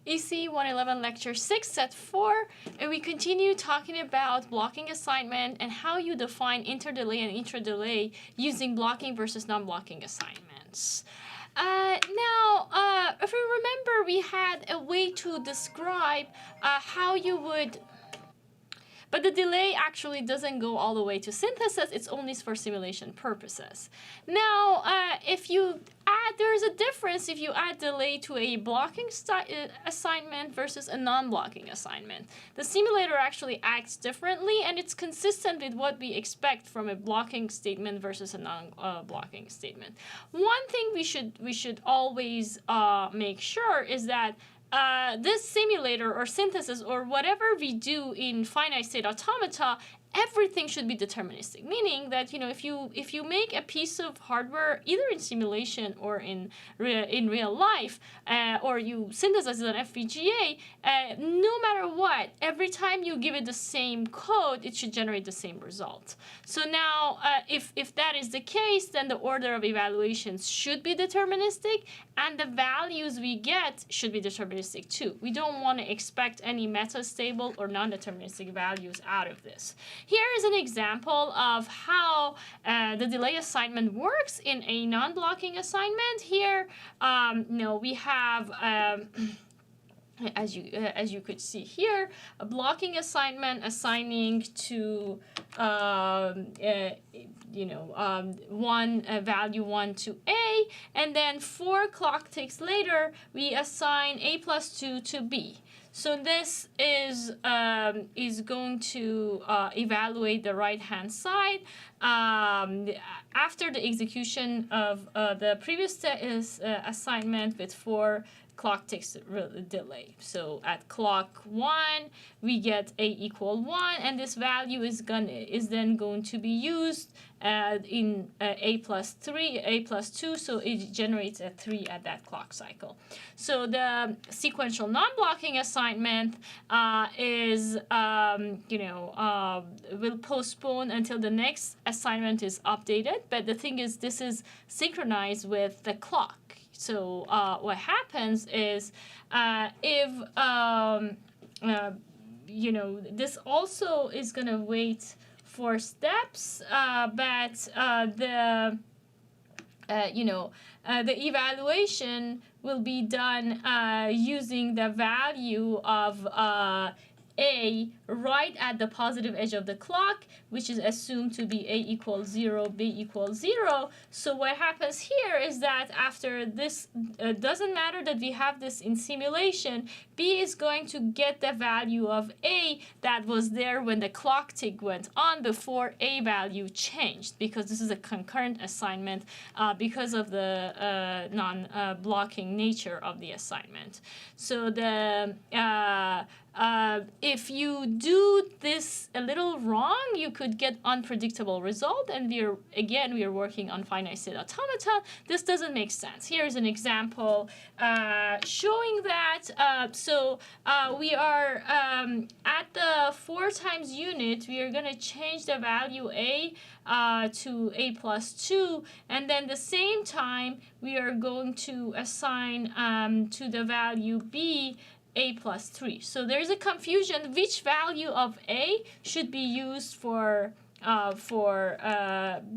EC 111 Lecture 6, Set 4, and we continue talking about blocking assignment and how you define interdelay and intradelay using blocking versus non-blocking assignments. If you remember, we had a way to describe how you would... But the delay actually doesn't go all the way to synthesis. It's only for simulation purposes. Now, if you add, there's a difference if you add delay to a blocking assignment versus a non-blocking assignment. The simulator actually acts differently, and it's consistent with what we expect from a blocking statement versus a non-blocking statement. One thing we should always make sure is that this simulator or synthesis or whatever we do in finite state automata, everything should be deterministic, meaning that if you make a piece of hardware either in simulation or in real life, or you synthesize it on FPGA, no matter what, every time you give it the same code, it should generate the same result. So now, if that is the case, then the order of evaluations should be deterministic, and the values we get should be deterministic too. We don't want to expect any metastable or non-deterministic values out of this. Here is an example of how the delay assignment works in a non-blocking assignment. Here, we have, as you could see here, a blocking assignment assigning to value 1 to A, and then 4 clock ticks later, we assign A plus 2 to B. So this is going to evaluate the right-hand side after the execution of the previous assignment with 4 clock ticks delay. So at clock 1, we get A equal 1, and this value is then going to be used in A plus 3, A plus 2, so it generates a 3 at that clock cycle. So the sequential non-blocking assignment will postpone until the next assignment is updated, but the thing is, this is synchronized with the clock. So what happens is this also is going to wait for steps, but the evaluation will be done using the value of A right at the positive edge of the clock, which is assumed to be A equals 0, B equals 0. So what happens here is that after this, doesn't matter that we have this in simulation, B is going to get the value of A that was there when the clock tick went on before A value changed, because this is a concurrent assignment because of the non-blocking nature of the assignment. So if you do this a little wrong, you could get unpredictable result, and we are working on finite state automata. This doesn't make sense. Here's an example showing that. We are at the 4 times unit, we are going to change the value A to A plus 2, and then the same time we are going to assign to the value B A plus 3. So there's a confusion which value of A should be used for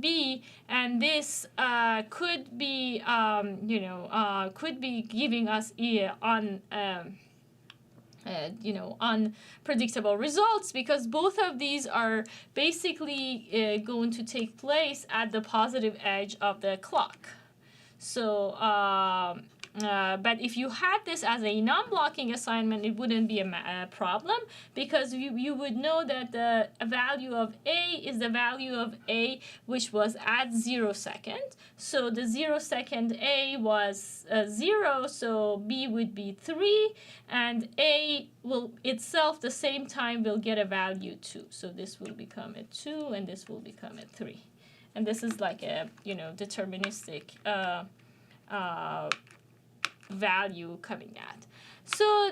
B, and this could be giving us unpredictable results, because both of these are basically going to take place at the positive edge of the clock. So but if you had this as a non-blocking assignment, it wouldn't be a problem, because you would know that the value of A is the value of A which was at 0 second. So the 0 second A was 0, so B would be 3, and A will itself the same time will get a value 2. So this will become a 2, and this will become a 3. And this is like a deterministic value coming at. So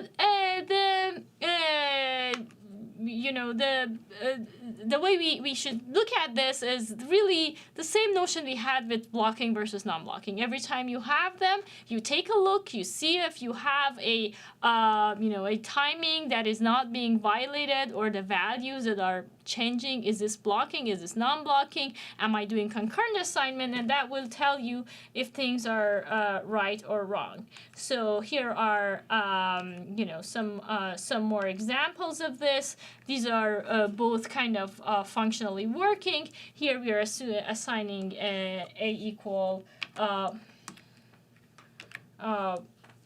the way we should look at this is really the same notion we had with blocking versus non-blocking. Every time you have them, you take a look, you see if you have a a timing that is not being violated, or the values that are changing. Is this blocking? Is this non-blocking? Am I doing concurrent assignment? And that will tell you if things are right or wrong. So here are some more examples of this. These are both kind of functionally working. Here we are assigning a equal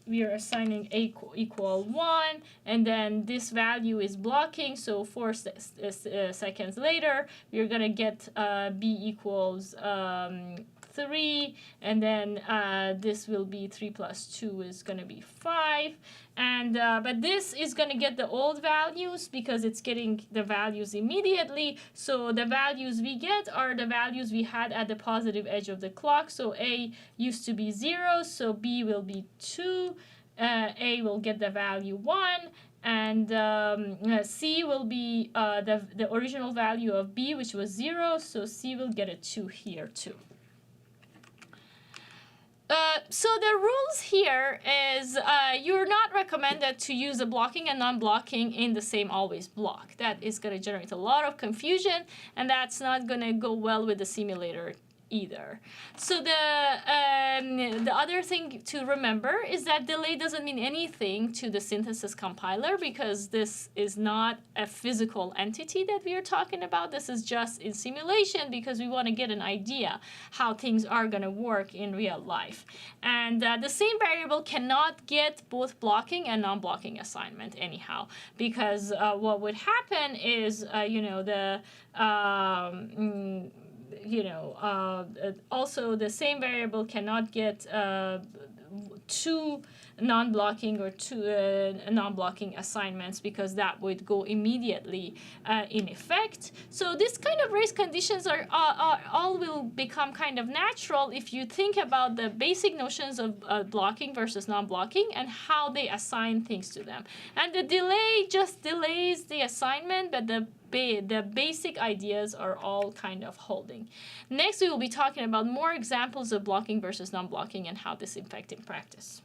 we are assigning a equal 1, and then this value is blocking, so 4 seconds later we're gonna get b equals 3, and then this will be 3 plus 2 is gonna be 5, and but this is gonna get the old values because it's getting the values immediately. So the values we get are the values we had at the positive edge of the clock. So a used to be 0, so b will be 2, a will get the value 1, and c will be the original value of b, which was 0, so c will get a 2 here too. So the rules here is you're not recommended to use a blocking and non-blocking in the same always block. That is going to generate a lot of confusion, and that's not going to go well with the simulator either. So the other thing to remember is that delay doesn't mean anything to the synthesis compiler, because this is not a physical entity that we are talking about. This is just in simulation because we want to get an idea how things are going to work in real life. And the same variable cannot get both blocking and non-blocking assignment anyhow, because what would happen is also the same variable cannot get two non-blocking or two non-blocking assignments, because that would go immediately in effect. So this kind of race conditions are all will become kind of natural if you think about the basic notions of blocking versus non-blocking and how they assign things to them. And the delay just delays the assignment, but the basic ideas are all kind of holding. Next, we will be talking about more examples of blocking versus non-blocking and how this affects in practice.